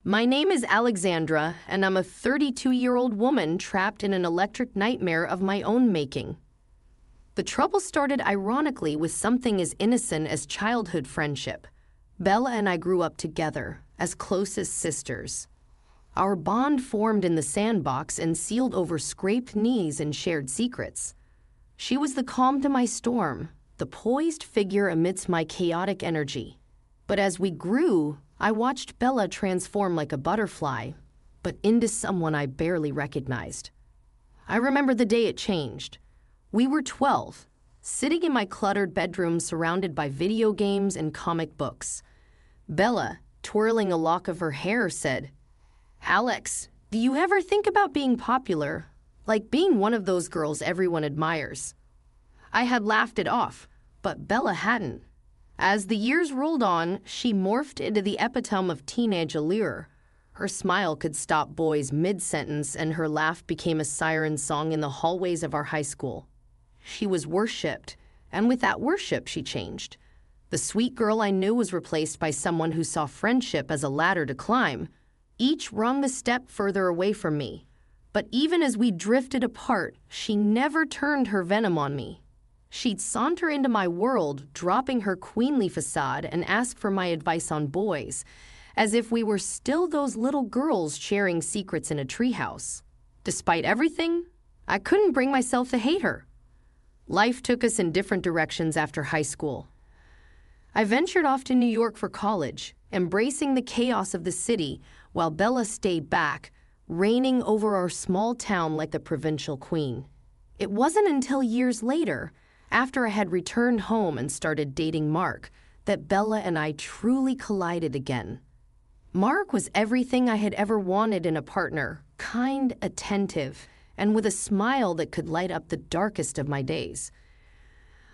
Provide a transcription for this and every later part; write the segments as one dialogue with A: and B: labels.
A: My name is Alexandra, and I'm a 32-year-old woman trapped in an electric nightmare of my own making. The trouble started ironically with something as innocent as childhood friendship. Bella and I grew up together, as close as sisters. Our bond formed in the sandbox and sealed over scraped knees and shared secrets. She was the calm to my storm, the poised figure amidst my chaotic energy. But as we grew, I watched Bella transform like a butterfly, but into someone I barely recognized. I remember the day it changed. We were 12, sitting in my cluttered bedroom surrounded by video games and comic books. Bella, twirling a lock of her hair, said, "Alex, do you ever think about being popular, like being one of those girls everyone admires?" I had laughed it off, but Bella hadn't. As the years rolled on, she morphed into the epitome of teenage allure. Her smile could stop boys mid-sentence, and her laugh became a siren song in the hallways of our high school. She was worshipped, and with that worship, she changed. The sweet girl I knew was replaced by someone who saw friendship as a ladder to climb, each rung a step further away from me. But even as we drifted apart, she never turned her venom on me. She'd saunter into my world, dropping her queenly facade, and ask for my advice on boys, as if we were still those little girls sharing secrets in a treehouse. Despite everything, I couldn't bring myself to hate her. Life took us in different directions after high school. I ventured off to New York for college, embracing the chaos of the city, while Bella stayed back, reigning over our small town like the provincial queen. It wasn't until years later, after I had returned home and started dating Mark, that Bella and I truly collided again. Mark was everything I had ever wanted in a partner, kind, attentive, and with a smile that could light up the darkest of my days.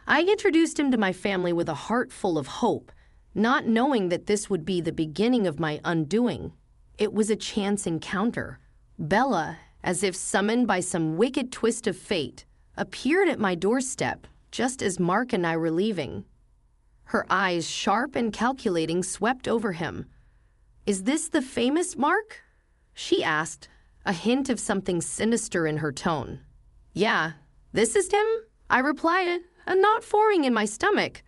A: I introduced him to my family with a heart full of hope, not knowing that this would be the beginning of my undoing. It was a chance encounter. Bella, as if summoned by some wicked twist of fate, appeared at my doorstep, just as Mark and I were leaving. Her eyes, sharp and calculating, swept over him. "Is this the famous Mark?" she asked, a hint of something sinister in her tone. "Yeah, this is him," I replied, a knot forming in my stomach.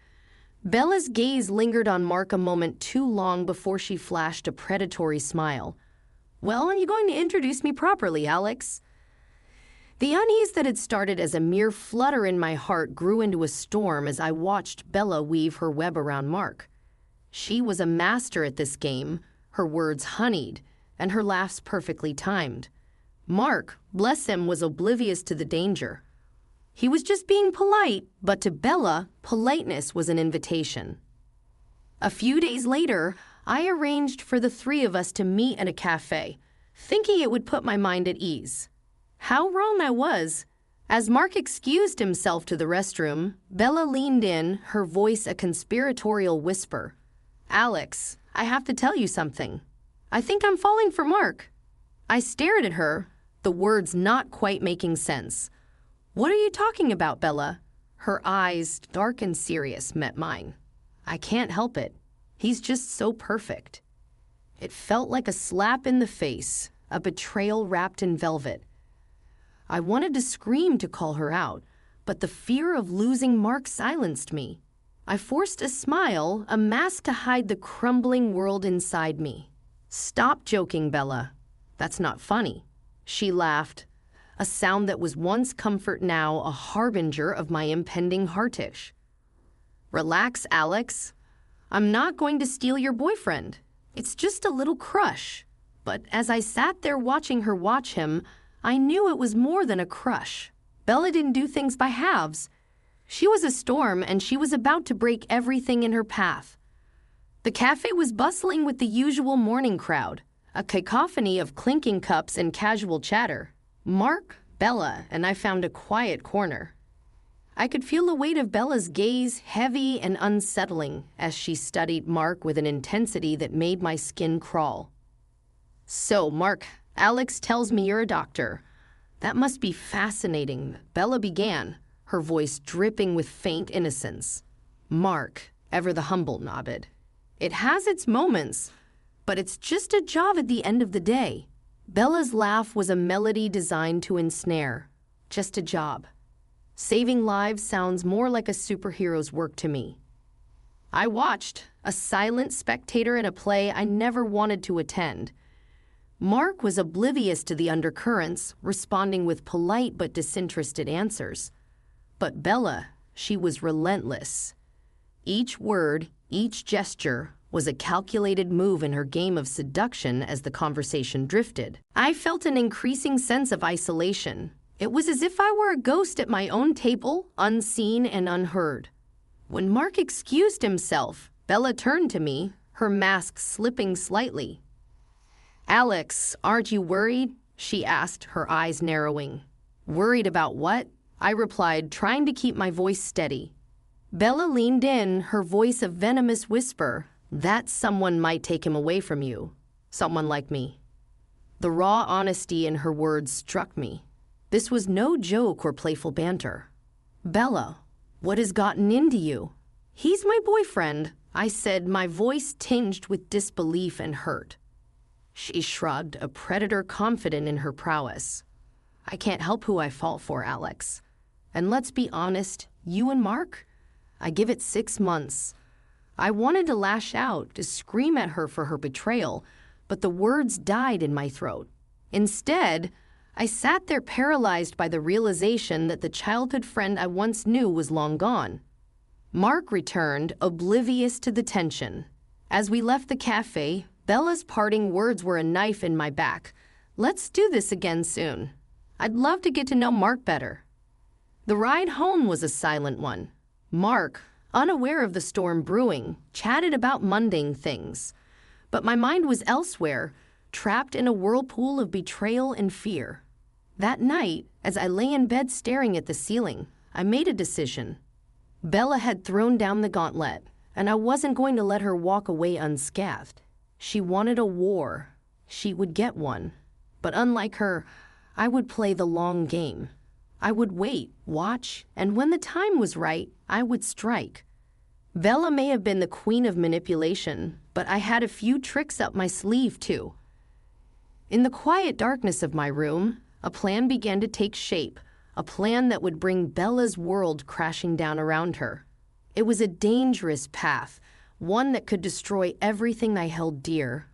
A: Bella's gaze lingered on Mark a moment too long before she flashed a predatory smile. "Well, are you going to introduce me properly, Alex?" The unease that had started as a mere flutter in my heart grew into a storm as I watched Bella weave her web around Mark. She was a master at this game, her words honeyed, and her laughs perfectly timed. Mark, bless him, was oblivious to the danger. He was just being polite, but to Bella, politeness was an invitation. A few days later, I arranged for the three of us to meet at a cafe, thinking it would put my mind at ease. How wrong I was. As Mark excused himself to the restroom, Bella leaned in, her voice a conspiratorial whisper. "Alex, I have to tell you something. I think I'm falling for Mark." I stared at her, the words not quite making sense. "What are you talking about, Bella?" Her eyes, dark and serious, met mine. "I can't help it. He's just so perfect." It felt like a slap in the face, a betrayal wrapped in velvet. I wanted to scream to call her out, but the fear of losing Mark silenced me. I forced a smile, a mask to hide the crumbling world inside me. "Stop joking, Bella. That's not funny." She laughed, a sound that was once comfort, now a harbinger of my impending heartache. "Relax, Alex. I'm not going to steal your boyfriend. It's just a little crush." But as I sat there watching her watch him, I knew it was more than a crush. Bella didn't do things by halves. She was a storm, and she was about to break everything in her path. The cafe was bustling with the usual morning crowd, a cacophony of clinking cups and casual chatter. Mark, Bella, and I found a quiet corner. I could feel the weight of Bella's gaze, heavy and unsettling, as she studied Mark with an intensity that made my skin crawl. "So, Mark, Alex tells me you're a doctor. That must be fascinating," Bella began, her voice dripping with faint innocence. Mark, ever the humble, nodded. "It has its moments, but it's just a job at the end of the day. Bella's laugh was a melody designed to ensnare. Just a job. Saving lives sounds more like a superhero's work to me. I watched, a silent spectator in a play I never wanted to attend. Mark was oblivious to the undercurrents, responding with polite but disinterested answers. But Bella, she was relentless. Each word, each gesture, was a calculated move in her game of seduction as the conversation drifted. I felt an increasing sense of isolation. It was as if I were a ghost at my own table, unseen and unheard. When Mark excused himself, Bella turned to me, her mask slipping slightly. "Alex, aren't you worried?" she asked, her eyes narrowing. "Worried about what?" I replied, trying to keep my voice steady. Bella leaned in, her voice a venomous whisper. "That someone might take him away from you. Someone like me." The raw honesty in her words struck me. This was no joke or playful banter. "Bella, what has gotten into you?" "He's my boyfriend," I said, my voice tinged with disbelief and hurt. She shrugged, a predator confident in her prowess. "I can't help who I fall for, Alex. And let's be honest, you and Mark? I give it 6 months. I wanted to lash out, to scream at her for her betrayal, but the words died in my throat. Instead, I sat there paralyzed by the realization that the childhood friend I once knew was long gone. Mark returned, oblivious to the tension. As we left the cafe, Bella's parting words were a knife in my back. "Let's do this again soon. I'd love to get to know Mark better." The ride home was a silent one. Mark, unaware of the storm brewing, chatted about mundane things. But my mind was elsewhere, trapped in a whirlpool of betrayal and fear. That night, as I lay in bed staring at the ceiling, I made a decision. Bella had thrown down the gauntlet, and I wasn't going to let her walk away unscathed. She wanted a war. She would get one. But unlike her, I would play the long game. I would wait, watch, and when the time was right, I would strike. Bella may have been the queen of manipulation, but I had a few tricks up my sleeve too. In the quiet darkness of my room, a plan began to take shape, a plan that would bring Bella's world crashing down around her. It was a dangerous path, one that could destroy everything I held dear.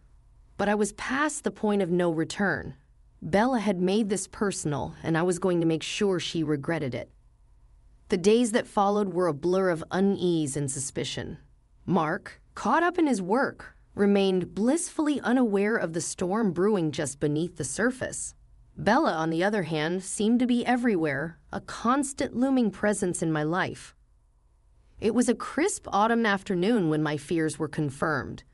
A: But I was past the point of no return. Bella had made this personal, and I was going to make sure she regretted it. The days that followed were a blur of unease and suspicion. Mark, caught up in his work, remained blissfully unaware of the storm brewing just beneath the surface. Bella, on the other hand, seemed to be everywhere, a constant looming presence in my life. It was a crisp autumn afternoon when my fears were confirmed.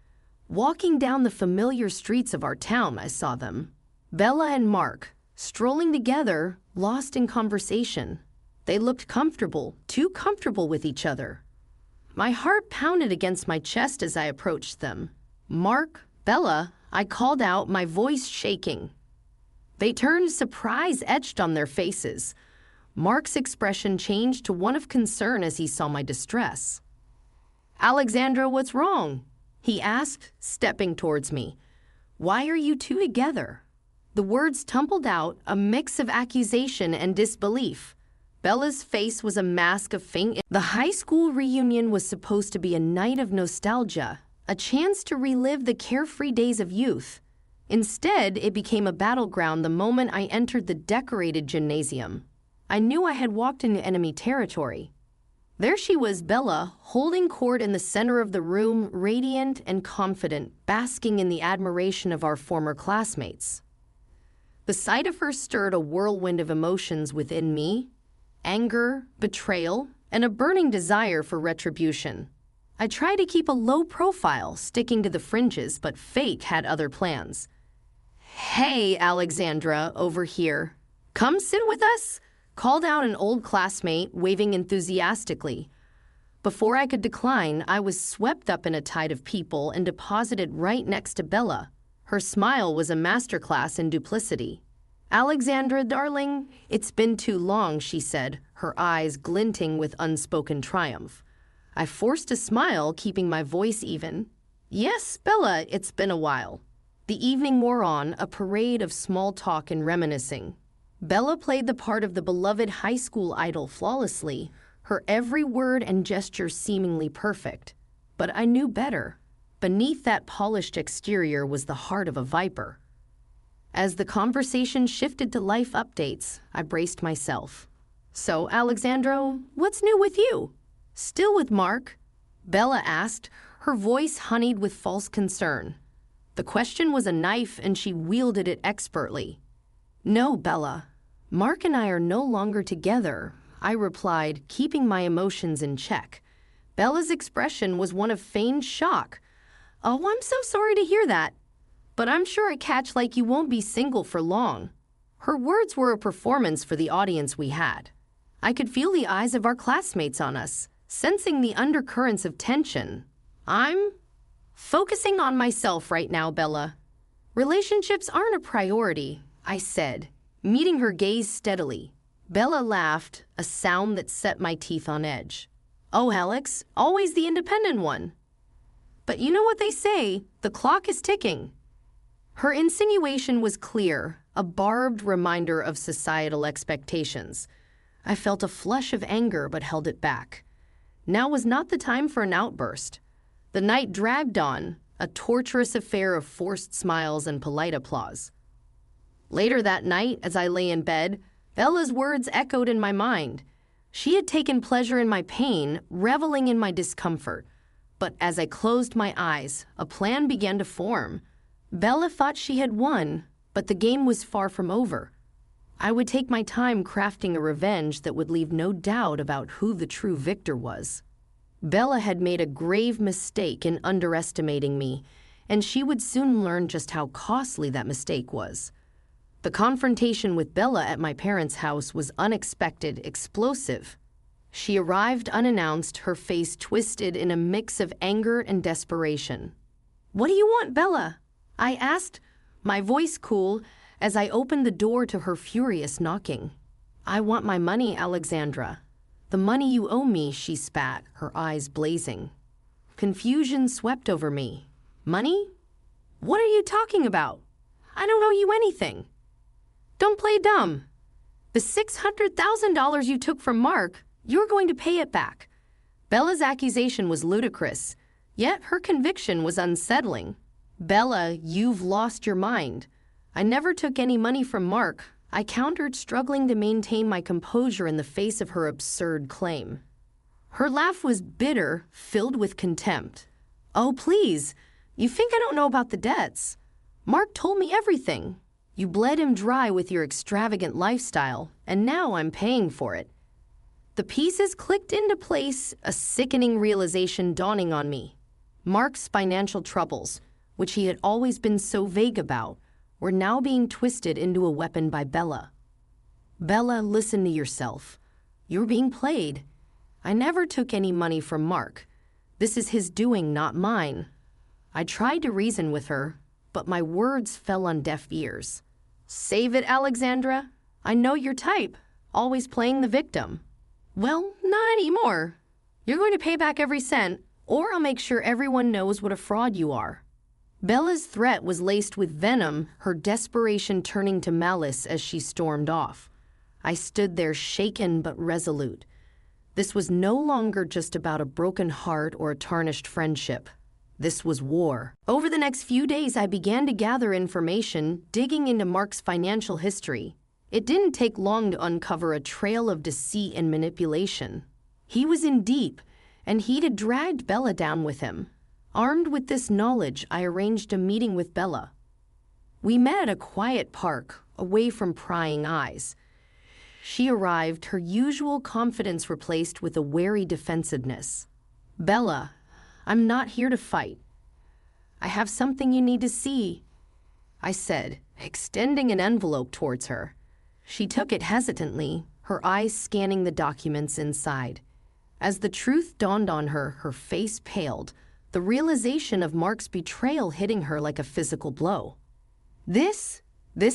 A: Walking down the familiar streets of our town, I saw them. Bella and Mark, strolling together, lost in conversation. They looked comfortable, too comfortable with each other. My heart pounded against my chest as I approached them. "Mark, Bella," I called out, my voice shaking. They turned, surprise etched on their faces. Mark's expression changed to one of concern as he saw my distress. "Alexandra, what's wrong?" he asked, stepping towards me. "Why are you two together?" The words tumbled out, a mix of accusation and disbelief. Bella's face was a mask of faint. The high school reunion was supposed to be a night of nostalgia, a chance to relive the carefree days of youth. Instead, it became a battleground the moment I entered the decorated gymnasium. I knew I had walked into enemy territory. There she was, Bella, holding court in the center of the room, radiant and confident, basking in the admiration of our former classmates. The sight of her stirred a whirlwind of emotions within me: anger, betrayal, and a burning desire for retribution. I tried to keep a low profile, sticking to the fringes, but fate had other plans. "Hey, Alexandra, over here. Come sit with us," called out an old classmate, waving enthusiastically. Before I could decline, I was swept up in a tide of people and deposited right next to Bella. Her smile was a masterclass in duplicity. "Alexandra, darling, it's been too long," she said, her eyes glinting with unspoken triumph. I forced a smile, keeping my voice even. Yes, Bella, it's been a while. The evening wore on, a parade of small talk and reminiscing. Bella played the part of the beloved high school idol flawlessly, her every word and gesture seemingly perfect. But I knew better. Beneath that polished exterior was the heart of a viper. As the conversation shifted to life updates, I braced myself. So, Alexandra, what's new with you? Still with Mark? Bella asked, her voice honeyed with false concern. The question was a knife, and she wielded it expertly. No, Bella. Mark and I are no longer together, I replied, keeping my emotions in check. Bella's expression was one of feigned shock. Oh, I'm so sorry to hear that. But I'm sure a catch like you won't be single for long. Her words were a performance for the audience we had. I could feel the eyes of our classmates on us, sensing the undercurrents of tension. I'm focusing on myself right now, Bella. Relationships aren't a priority, I said, meeting her gaze steadily. Bella laughed, a sound that set my teeth on edge. Oh, Alex, always the independent one. But you know what they say, the clock is ticking. Her insinuation was clear, a barbed reminder of societal expectations. I felt a flush of anger but held it back. Now was not the time for an outburst. The night dragged on, a torturous affair of forced smiles and polite applause. Later that night, as I lay in bed, Bella's words echoed in my mind. She had taken pleasure in my pain, reveling in my discomfort. But as I closed my eyes, a plan began to form. Bella thought she had won, but the game was far from over. I would take my time crafting a revenge that would leave no doubt about who the true victor was. Bella had made a grave mistake in underestimating me, and she would soon learn just how costly that mistake was. The confrontation with Bella at my parents' house was unexpected, explosive. She arrived unannounced, her face twisted in a mix of anger and desperation. "What do you want, Bella?" I asked, my voice cool, as I opened the door to her furious knocking. "I want my money, Alexandra. The money you owe me," she spat, her eyes blazing. Confusion swept over me. "Money? What are you talking about? I don't owe you anything." "Don't play dumb. The $600,000 you took from Mark, you're going to pay it back." Bella's accusation was ludicrous, yet her conviction was unsettling. "Bella, you've lost your mind. I never took any money from Mark," I countered, struggling to maintain my composure in the face of her absurd claim. Her laugh was bitter, filled with contempt. "Oh, please, you think I don't know about the debts? Mark told me everything. You bled him dry with your extravagant lifestyle, and now I'm paying for it." The pieces clicked into place, a sickening realization dawning on me. Mark's financial troubles, which he had always been so vague about, were now being twisted into a weapon by Bella. "Bella, listen to yourself. You're being played. I never took any money from Mark. This is his doing, not mine." I tried to reason with her, but my words fell on deaf ears. "Save it, Alexandra. I know your type, always playing the victim." "Well, not anymore. You're going to pay back every cent, or I'll make sure everyone knows what a fraud you are." Bella's threat was laced with venom, her desperation turning to malice as she stormed off. I stood there shaken but resolute. This was no longer just about a broken heart or a tarnished friendship. This was war. Over the next few days, I began to gather information, digging into Mark's financial history. It didn't take long to uncover a trail of deceit and manipulation. He was in deep, and he'd had dragged Bella down with him. Armed with this knowledge, I arranged a meeting with Bella. We met at a quiet park, away from prying eyes. She arrived, her usual confidence replaced with a wary defensiveness. "Bella, I'm not here to fight. I have something you need to see," I said, extending an envelope towards her. She took it hesitantly, her eyes scanning the documents inside. As the truth dawned on her, her face paled, the realization of Mark's betrayal hitting her like a physical blow. This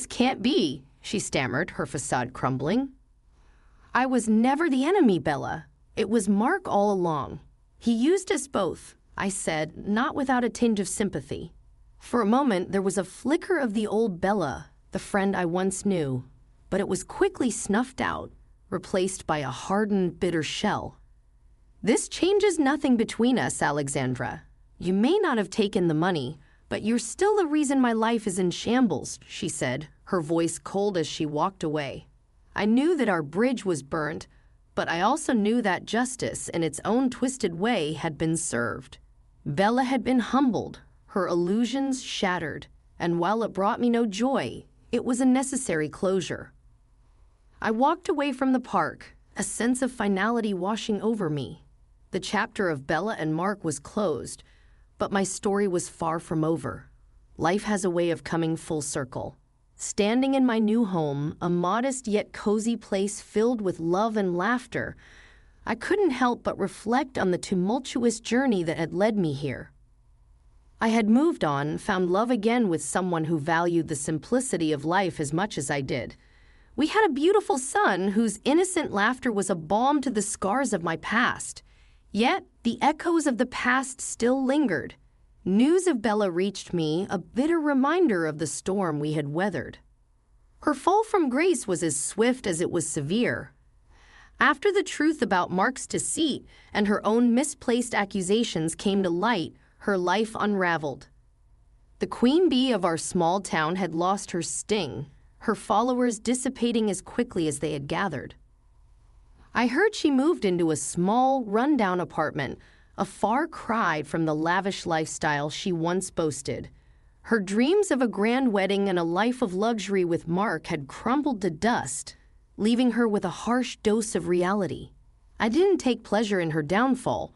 A: can't be," she stammered, her facade crumbling. "I was never the enemy, Bella. It was Mark all along. He used us both. I said, not without a tinge of sympathy. For a moment, there was a flicker of the old Bella, the friend I once knew, but it was quickly snuffed out, replaced by a hardened, bitter shell. This changes nothing between us, Alexandra. You may not have taken the money, but you're still the reason my life is in shambles, she said, her voice cold as she walked away. I knew that our bridge was burnt, but I also knew that justice, in its own twisted way, had been served. Bella had been humbled, her illusions shattered, and while it brought me no joy, it was a necessary closure. I walked away from the park, a sense of finality washing over me. The chapter of Bella and Mark was closed, but my story was far from over. Life has a way of coming full circle. Standing in my new home, a modest yet cozy place filled with love and laughter, I couldn't help but reflect on the tumultuous journey that had led me here. I had moved on, found love again with someone who valued the simplicity of life as much as I did. We had a beautiful son whose innocent laughter was a balm to the scars of my past. Yet, the echoes of the past still lingered. News of Bella reached me, a bitter reminder of the storm we had weathered. Her fall from grace was as swift as it was severe. After the truth about Mark's deceit and her own misplaced accusations came to light, her life unraveled. The queen bee of our small town had lost her sting, her followers dissipating as quickly as they had gathered. I heard she moved into a small, rundown apartment, a far cry from the lavish lifestyle she once boasted. Her dreams of a grand wedding and a life of luxury with Mark had crumbled to dust, leaving her with a harsh dose of reality. I didn't take pleasure in her downfall.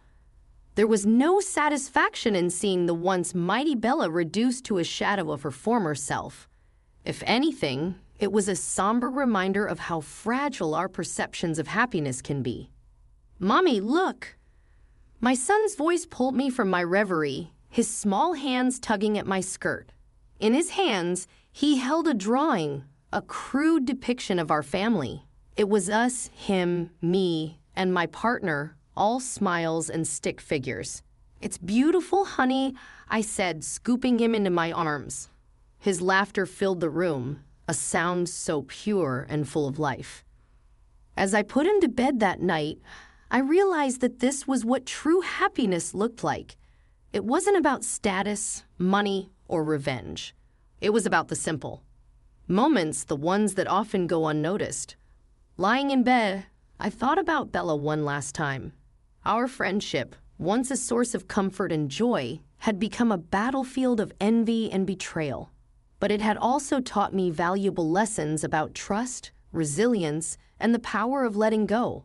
A: There was no satisfaction in seeing the once mighty Bella reduced to a shadow of her former self. If anything, it was a somber reminder of how fragile our perceptions of happiness can be. "Mommy, look!" My son's voice pulled me from my reverie, his small hands tugging at my skirt. In his hands, he held a drawing, a crude depiction of our family. It was us, him, me, and my partner, all smiles and stick figures. "It's beautiful, honey," I said, scooping him into my arms. His laughter filled the room, a sound so pure and full of life. As I put him to bed that night, I realized that this was what true happiness looked like. It wasn't about status, money, or revenge. It was about the simple moments, the ones that often go unnoticed. Lying in bed, I thought about Bella one last time. Our friendship, once a source of comfort and joy, had become a battlefield of envy and betrayal. But it had also taught me valuable lessons about trust, resilience, and the power of letting go.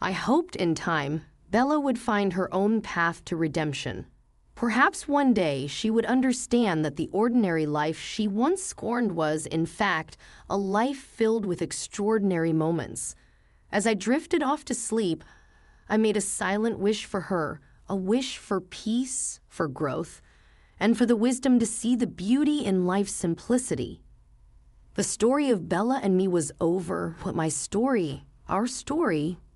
A: I hoped in time Bella would find her own path to redemption. Perhaps one day she would understand that the ordinary life she once scorned was, in fact, a life filled with extraordinary moments. As I drifted off to sleep, I made a silent wish for her, a wish for peace, for growth, and for the wisdom to see the beauty in life's simplicity. The story of Bella and me was over, but our story